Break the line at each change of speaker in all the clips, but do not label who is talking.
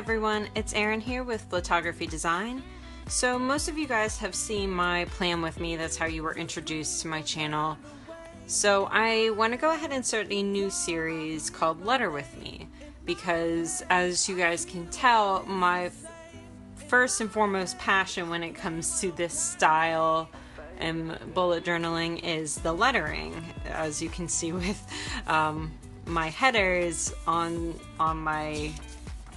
everyone, it's Erin here with Photography Design. So most of you guys have seen my plan with me, that's how you were introduced to my channel. So I want to go ahead and start a new series called Letter With Me, because as you guys can tell, my first and foremost passion when it comes to this style and bullet journaling is the lettering. As you can see with my headers on my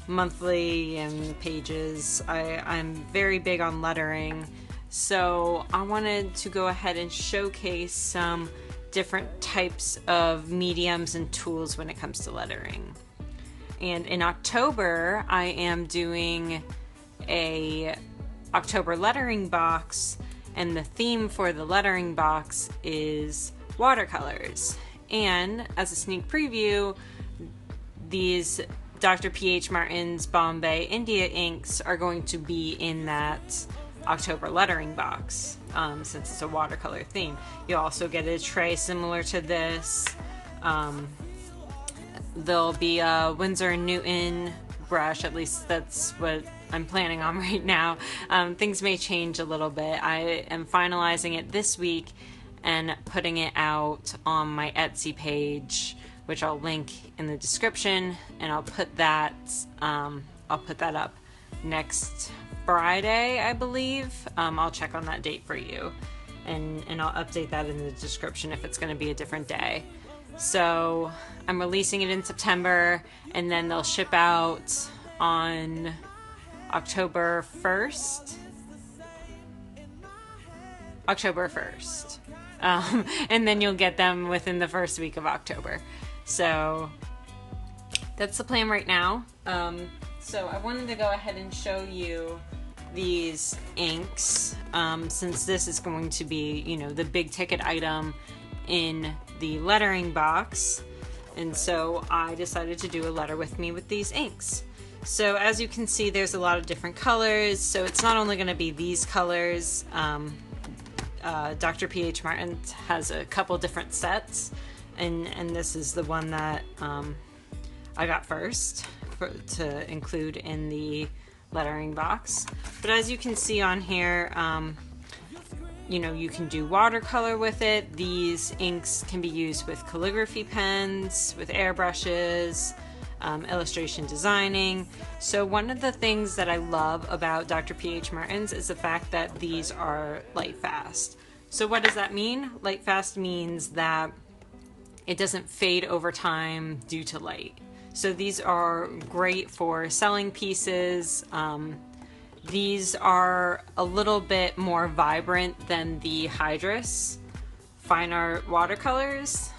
monthly and pages, I'm very big on lettering, so I wanted to go ahead and showcase some different types of mediums and tools when it comes to lettering. And in October I am doing a October lettering box, and the theme for the lettering box is watercolors. And as a sneak preview, these Dr. P.H. Martin's Bombay India inks are going to be in that October lettering box, since it's a watercolor theme. You'll also get a tray similar to this. There'll be a Winsor & Newton brush, at least that's what I'm planning on right now. Things may change a little bit. I am finalizing it this week and putting it out on my Etsy page, which I'll link in the description, and I'll put that up next Friday, I believe. I'll check on that date for you, and I'll update that in the description if it's going to be a different day. So I'm releasing it in September, and then they'll ship out on October 1st. And then you'll get them within the first week of October. So that's the plan right now. So I wanted to go ahead and show you these inks, since this is going to be, you know, the big ticket item in the lettering box. And so I decided to do a letter with me with these inks. So as you can see, there's a lot of different colors. So it's not only going to be these colors. Dr. P.H. Martin has a couple different sets, and this is the one that I got first to include in the lettering box. But as you can see on here, you know, you can do watercolor with it. These inks can be used with calligraphy pens, with airbrushes, illustration designing. So one of the things that I love about Dr. P.H. Martin's is the fact that these are light fast. So what does that mean? Light fast means that it doesn't fade over time due to light. So these are great for selling pieces. These are a little bit more vibrant than the Hydrus fine art watercolors,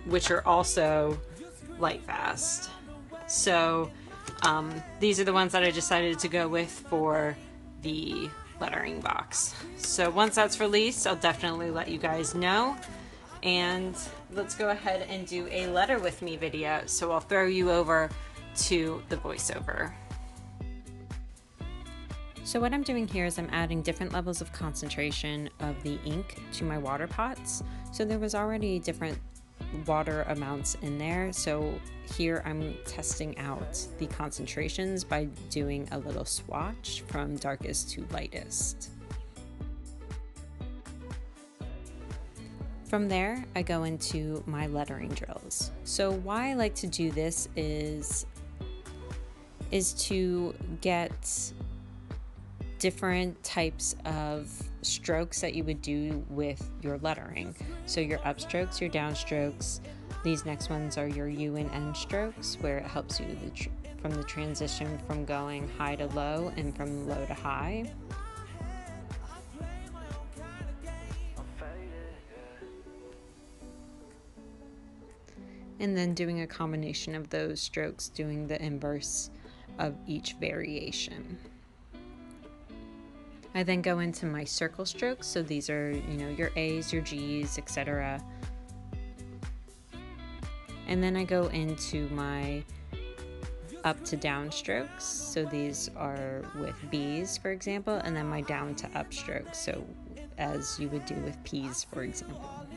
which are also light fast. So these are the ones that I decided to go with for the lettering box. So once that's released, I'll definitely let you guys know. And let's go ahead and do a letter with me video. So I'll throw you over to the voiceover. So what I'm doing here is I'm adding different levels of concentration of the ink to my water pots. So there was already different water amounts in there, so here I'm testing out the concentrations by doing a little swatch from darkest to lightest. From there I go into my lettering drills. So why I like to do this is to get different types of strokes that you would do with your lettering. So your upstrokes, your downstrokes. These next ones are your U and N strokes, where it helps you from the transition from going high to low and from low to high. And then doing a combination of those strokes, doing the inverse of each variation. I then go into my circle strokes, so these are, you know, your A's, your G's, etc. And then I go into my up to down strokes, so these are with B's, for example, and then my down to up strokes, so as you would do with P's, for example.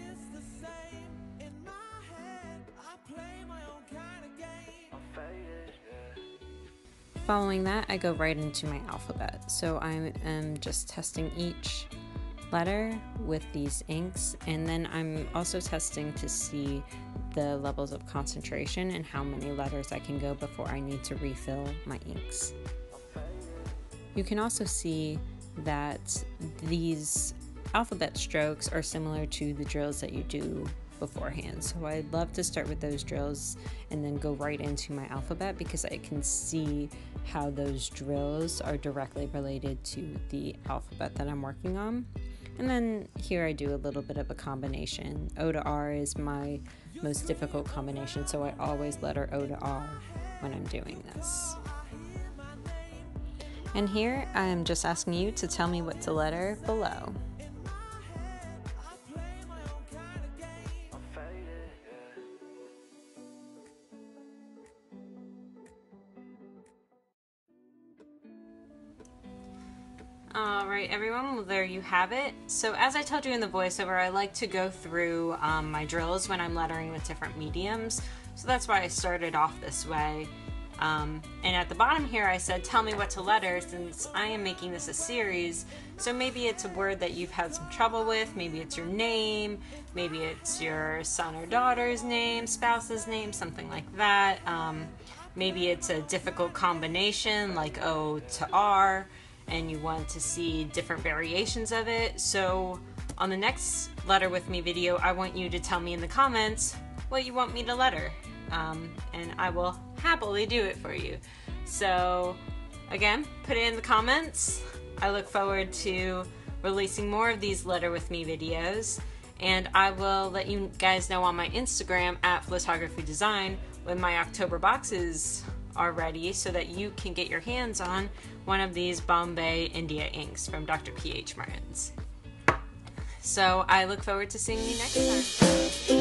Following that, I go right into my alphabet. So I am just testing each letter with these inks, and then I'm also testing to see the levels of concentration and how many letters I can go before I need to refill my inks. You can also see that these alphabet strokes are similar to the drills that you do beforehand. So I love to start with those drills and then go right into my alphabet because I can see how those drills are directly related to the alphabet that I'm working on. And then here I do a little bit of a combination. O to R is my most difficult combination, so I always letter O to R when I'm doing this. And here I am just asking you to tell me what to letter below. Alright everyone, well there you have it. So as I told you in the voiceover, I like to go through my drills when I'm lettering with different mediums. So that's why I started off this way. And at the bottom here I said tell me what to letter, since I am making this a series. So maybe it's a word that you've had some trouble with, maybe it's your name, maybe it's your son or daughter's name, spouse's name, something like that. Maybe it's a difficult combination like O to R, and you want to see different variations of it. So on the next Letter With Me video, I want you to tell me in the comments what you want me to letter, and I will happily do it for you. So again, put it in the comments. I look forward to releasing more of these Letter With Me videos, and I will let you guys know on my Instagram at Photography Design when my October boxes are ready, so that you can get your hands on one of these Bombay India inks from Dr. P.H. Martins. So I look forward to seeing you next time.